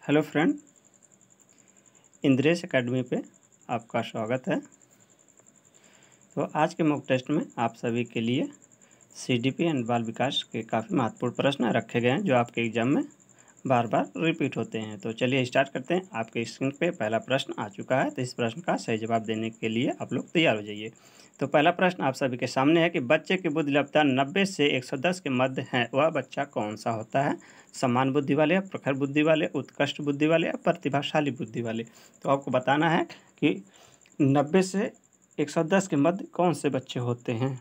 Hello friend, Indresh academy पे आपका स्वागत है। तो आज के मॉक टेस्ट में आप सभी के लिए सीडीपी एंड बाल विकास के काफ़ी महत्वपूर्ण प्रश्न रखे गए हैं जो आपके एग्जाम में बार बार रिपीट होते हैं। तो चलिए स्टार्ट करते हैं। आपके स्क्रीन पे पहला प्रश्न आ चुका है, तो इस प्रश्न का सही जवाब देने के लिए आप लोग तैयार हो जाइए। तो पहला प्रश्न आप सभी के सामने है कि बच्चे की बुद्धि लब्धता 90 से 110 के मध्य है, वह बच्चा कौन सा होता है? समान बुद्धि वाले, प्रखर बुद्धि वाले, उत्कृष्ट बुद्धि वाले या प्रतिभाशाली बुद्धि वाले? तो आपको बताना है कि 90 से 110 के मध्य कौन से बच्चे होते हैं।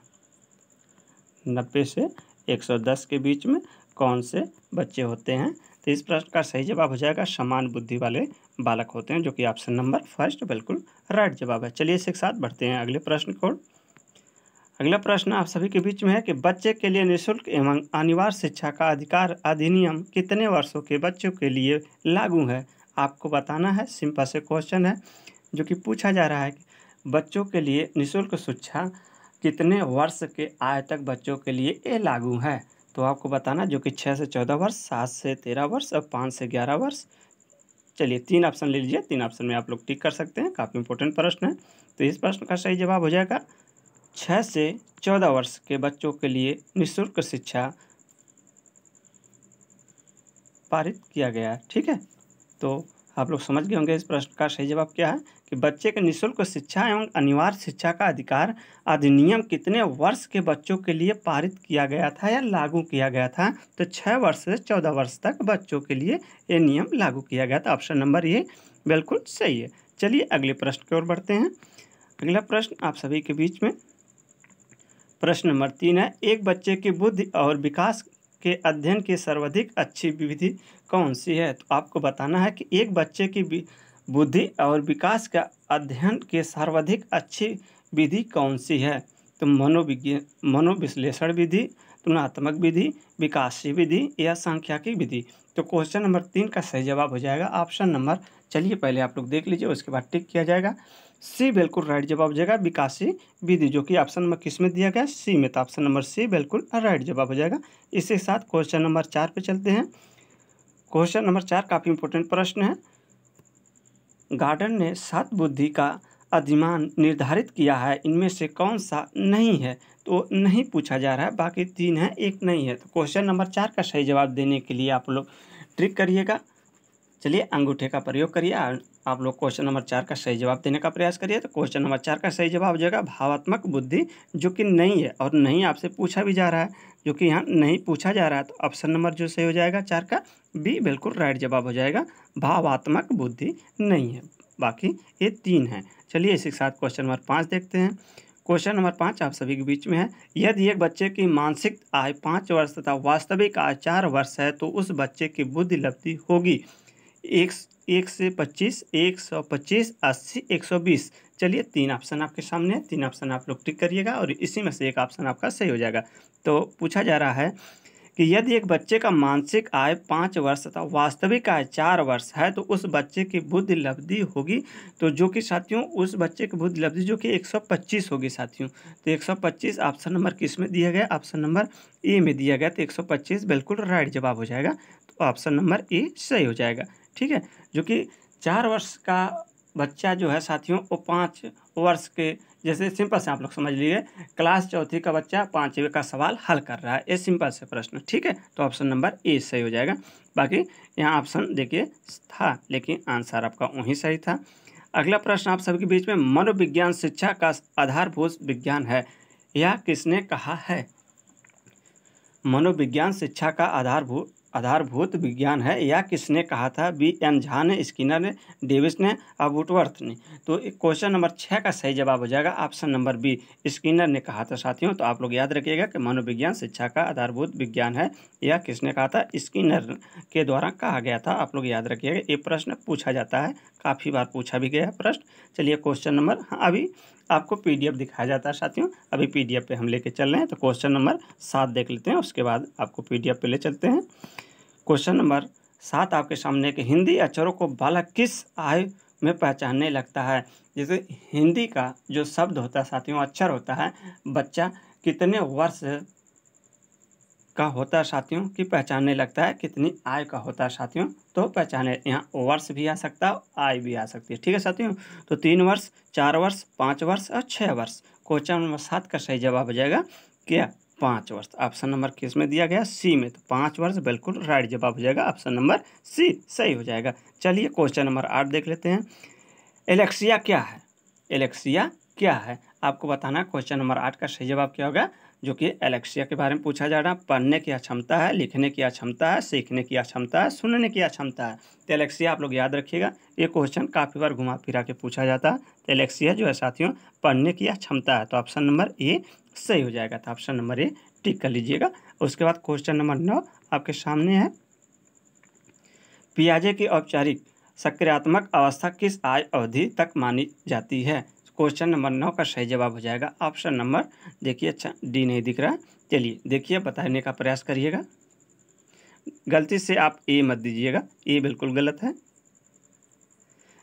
90 से 110 के बीच में कौन से बच्चे होते हैं? तो इस प्रश्न का सही जवाब हो जाएगा समान बुद्धि वाले बालक होते हैं, जो कि ऑप्शन नंबर फर्स्ट बिल्कुल राइट जवाब है। चलिए इसी के साथ बढ़ते हैं अगले प्रश्न को। अगला प्रश्न आप सभी के बीच में है कि बच्चे के लिए निःशुल्क एवं अनिवार्य शिक्षा का अधिकार अधिनियम कितने वर्षों के बच्चों के लिए लागू है? आपको बताना है। सिंपल से क्वेश्चन है जो कि पूछा जा रहा है कि बच्चों के लिए निःशुल्क शिक्षा कितने वर्ष के आयु तक बच्चों के लिए ये लागू है? तो आपको बताना जो कि 6 से 14 वर्ष, 7 से 13 वर्ष और 5 से 11 वर्ष। चलिए 3 ऑप्शन ले लीजिए, 3 ऑप्शन में आप लोग टिक कर सकते हैं। काफ़ी इंपॉर्टेंट प्रश्न है। तो इस प्रश्न का सही जवाब हो जाएगा 6 से 14 वर्ष के बच्चों के लिए निःशुल्क शिक्षा पारित किया गया है। ठीक है, तो आप लोग समझ गए होंगे इस प्रश्न का सही जवाब क्या है कि बच्चे के निःशुल्क शिक्षा एवं अनिवार्य शिक्षा का अधिकार अधिनियम कितने वर्ष के बच्चों के लिए पारित किया गया था या लागू किया गया था? तो 6 वर्ष से 14 वर्ष तक बच्चों के लिए ये नियम लागू किया गया था। ऑप्शन नंबर ये बिल्कुल सही है। चलिए अगले प्रश्न की ओर बढ़ते हैं। अगला प्रश्न आप सभी के बीच में प्रश्न नंबर 3 है, एक बच्चे की बुद्धि और विकास के अध्ययन की सर्वाधिक अच्छी विधि कौन सी है? तो आपको बताना है कि एक बच्चे की बुद्धि और विकास का अध्ययन के सर्वाधिक अच्छी विधि कौन सी है? तो मनोविश्लेषण विधि, तुलनात्मक विधि, विकासीय विधि या सांख्यिकी विधि? तो क्वेश्चन नंबर 3 का सही जवाब हो जाएगा ऑप्शन नंबर, चलिए पहले आप लोग देख लीजिए, उसके बाद टिक किया जाएगा। सी बिल्कुल राइट जवाब हो जाएगा विकासीय विधि, जो कि ऑप्शन नंबर किस में दिया गया? सी में। तो ऑप्शन नंबर सी बिल्कुल राइट जवाब हो जाएगा। इसके साथ क्वेश्चन नंबर 4 पे चलते हैं। क्वेश्चन नंबर 4 काफ़ी इंपॉर्टेंट प्रश्न है। गार्डन ने 7 बुद्धि का अधिमान निर्धारित किया है, इनमें से कौन सा नहीं है? तो नहीं पूछा जा रहा है, बाकी 3 है, एक नहीं है। तो क्वेश्चन नंबर 4 का सही जवाब देने के लिए आप लोग ट्रिक करिएगा। चलिए अंगूठे का प्रयोग करिए, आप लोग क्वेश्चन नंबर 4 का सही जवाब देने का प्रयास करिए। तो क्वेश्चन नंबर 4 का सही जवाब हो जाएगा भावात्मक बुद्धि, जो कि नहीं है और नहीं आपसे पूछा भी जा रहा है, जो कि यहाँ नहीं पूछा जा रहा है। तो ऑप्शन नंबर जो सही हो जाएगा 4 का बी बिल्कुल राइट जवाब हो जाएगा, भावात्मक बुद्धि नहीं है, बाकी ये 3 है। चलिए इसी के साथ क्वेश्चन नंबर 5 देखते हैं। क्वेश्चन नंबर 5 आप सभी के बीच में है, यदि एक बच्चे की मानसिक आयु 5 वर्ष तथा वास्तविक आयु 4 वर्ष है तो उस बच्चे की बुद्धि लब्धि होगी 1 से 25, 125, 80, 120। चलिए 3 ऑप्शन आपके सामने है, 3 ऑप्शन आप लोग टिक करिएगा और इसी में से एक ऑप्शन आपका सही हो जाएगा। तो पूछा जा रहा है कि यदि एक बच्चे का मानसिक आयु 5 वर्ष तथा वास्तविक आयु 4 वर्ष है तो उस बच्चे की बुद्धि लब्धि होगी, तो जो कि साथियों उस बच्चे की बुद्धि लब्धि जो कि 125 होगी साथियों। तो 125 ऑप्शन नंबर किस में दिया गया? ऑप्शन नंबर ए में दिया गया। तो 125 बिल्कुल राइट जवाब हो जाएगा। तो ऑप्शन नंबर ए सही हो जाएगा। ठीक है, जो कि 4 वर्ष का बच्चा जो है साथियों वो 5 वर्ष के, जैसे सिंपल से आप लोग समझ लीजिए क्लास चौथी का बच्चा 5वें का सवाल हल कर रहा है, ये सिंपल से प्रश्न। ठीक है, तो ऑप्शन नंबर ए सही हो जाएगा। बाकी यहाँ ऑप्शन देखिए था लेकिन आंसर आपका वहीं सही था। अगला प्रश्न आप सबके बीच में, मनोविज्ञान शिक्षा का आधारभूत विज्ञान है, यह किसने कहा है? मनोविज्ञान शिक्षा का आधारभूत विज्ञान है, यह किसने कहा था? B.N. झा ने, स्किनर ने, डेविस ने और वुडवर्थ ने? तो क्वेश्चन नंबर 6 का सही जवाब हो जाएगा ऑप्शन नंबर बी, स्किनर ने कहा था साथियों। तो आप लोग याद रखिएगा कि मनोविज्ञान शिक्षा का आधारभूत विज्ञान है, यह किसने कहा था? स्किनर के द्वारा कहा गया था। आप लोग याद रखिएगा, ये प्रश्न पूछा जाता है, काफ़ी बार पूछा भी गया है प्रश्न। चलिए क्वेश्चन नंबर, हाँ अभी आपको PDF दिखाया जाता है साथियों, अभी PDF पे हम लेके चल रहे हैं। तो क्वेश्चन नंबर 7 देख लेते हैं, उसके बाद आपको PDF पे ले चलते हैं। क्वेश्चन नंबर 7 आपके सामने कि हिंदी अक्षरों को बालक किस आयु में पहचानने लगता है? जैसे हिंदी का जो शब्द होता है साथियों, अक्षर होता है, बच्चा कितने वर्ष का होता है साथियों कि पहचानने लगता है, कितनी आय का होता है साथियों तो पहचाने। यहाँ वर्ष भी आ सकता है, आय भी आ सकती है। ठीक है साथियों, तो 3 वर्ष, 4 वर्ष, 5 वर्ष और 6 वर्ष। क्वेश्चन नंबर 7 का सही जवाब हो जाएगा क्या? 5 वर्ष। ऑप्शन नंबर किस में दिया गया? सी में। तो 5 वर्ष बिल्कुल राइट जवाब हो जाएगा, ऑप्शन नंबर सी सही हो जाएगा। चलिए क्वेश्चन नंबर 8 देख लेते हैं। एलेक्सिया क्या है? एलेक्सिया क्या है आपको बताना। क्वेश्चन नंबर 8 का सही जवाब क्या होगा? जो कि एलेक्सिया के बारे में पूछा जा रहा है। पढ़ने की अक्षमता है, लिखने की अक्षमता है, सीखने की अक्षमता है, सुनने की अक्षमता है। तो एलेक्सिया आप लोग याद रखिएगा, ये क्वेश्चन काफ़ी बार घुमा फिरा के पूछा जाता है। तो एलेक्सिया जो है साथियों पढ़ने की अक्षमता है। तो ऑप्शन नंबर ए सही हो जाएगा। तो ऑप्शन नंबर ए टिक कर लीजिएगा। उसके बाद क्वेश्चन नंबर 9 आपके सामने है। पियाजे की औपचारिक सक्रियात्मक अवस्था किस आयु अवधि तक मानी जाती है? क्वेश्चन नंबर 9 का सही जवाब हो जाएगा ऑप्शन नंबर, देखिए अच्छा डी नहीं दिख रहा है, चलिए देखिए बताने का प्रयास करिएगा। गलती से आप ए मत दीजिएगा, ए बिल्कुल गलत है।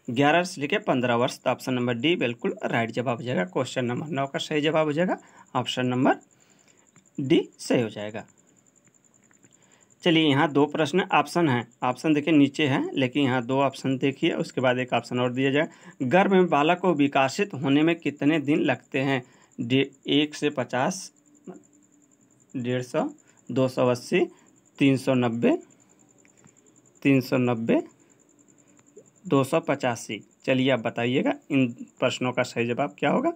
11 से लेकर 15 वर्ष। तो ऑप्शन नंबर डी बिल्कुल राइट जवाब हो जाएगा। क्वेश्चन नंबर 9 का सही जवाब हो जाएगा ऑप्शन नंबर डी सही हो जाएगा। चलिए यहाँ 2 प्रश्न ऑप्शन हैं, ऑप्शन देखिए नीचे हैं, लेकिन यहाँ 2 ऑप्शन देखिए, उसके बाद एक ऑप्शन और दिया जाए। गर्भ में बालक को विकसित होने में कितने दिन लगते हैं? 1 से 50, 150, 280, 390, 390, 285। चलिए आप बताइएगा इन प्रश्नों का सही जवाब क्या होगा।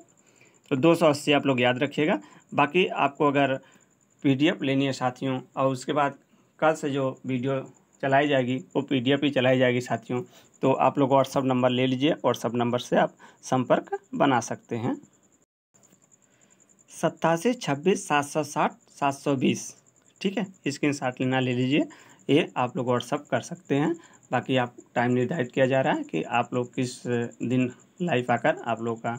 तो 280 आप लोग याद रखिएगा। बाकी आपको अगर PDF लेनी है साथियों, और उसके बाद कल से जो वीडियो चलाई जाएगी वो PDF ही चलाई जाएगी साथियों, तो आप लोग व्हाट्सअप नंबर ले लीजिए, व्हाट्सअप नंबर से आप संपर्क बना सकते हैं। 87 26 760 720, ठीक है, स्क्रीनशॉट लेना ले लीजिए, ये आप लोग व्हाट्सअप कर सकते हैं। बाकी आप टाइम निर्धारित किया जा रहा है कि आप लोग किस दिन लाइव आकर आप लोग का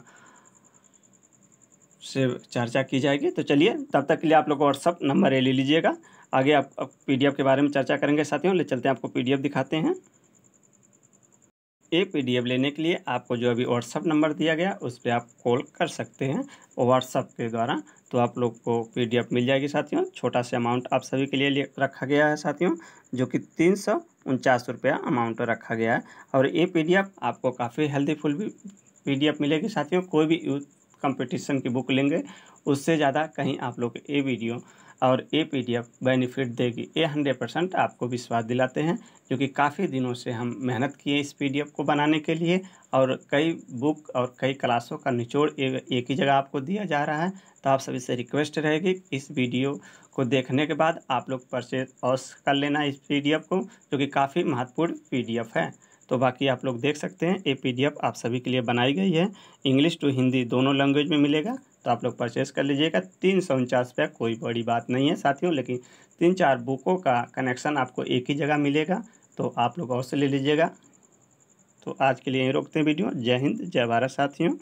से चर्चा की जाएगी। तो चलिए तब तक के लिए आप लोग व्हाट्सअप नंबर ले लीजिएगा। आगे आप PDF के बारे में चर्चा करेंगे साथियों। ले चलते हैं, आपको PDF दिखाते हैं। ये PDF लेने के लिए आपको जो अभी व्हाट्सअप नंबर दिया गया उस पर आप कॉल कर सकते हैं व्हाट्सअप के द्वारा, तो आप लोग को PDF मिल जाएगी साथियों। छोटा सा अमाउंट आप सभी के लिए रखा गया है साथियों, जो कि 349 रुपया अमाउंट रखा गया है। और ये PDF आपको काफ़ी हेल्दीफुल भी PDF मिलेगी साथियों। कोई भी यूथ कंपटीशन की बुक लेंगे उससे ज़्यादा कहीं आप लोग ये वीडियो और ये PDF बेनिफिट देगी, ये 100% आपको विश्वास दिलाते हैं। क्योंकि काफ़ी दिनों से हम मेहनत किए इस PDF को बनाने के लिए, और कई बुक और कई क्लासों का निचोड़ एक ही जगह आपको दिया जा रहा है। तो आप सभी से रिक्वेस्ट रहेगी इस वीडियो को देखने के बाद आप लोग परचेज अवश्य कर लेना इस PDF को, जो कि काफ़ी महत्वपूर्ण PDF है। तो बाकी आप लोग देख सकते हैं ये PDF आप सभी के लिए बनाई गई है, इंग्लिश टू हिंदी दोनों लैंग्वेज में मिलेगा। तो आप लोग परचेस कर लीजिएगा। 349 रुपया कोई बड़ी बात नहीं है साथियों, लेकिन 3-4 बुकों का कनेक्शन आपको एक ही जगह मिलेगा, तो आप लोग अवश्य ले लीजिएगा। तो आज के लिए यहीं रोकते हैं वीडियो। जय हिंद, जय भारत साथियों।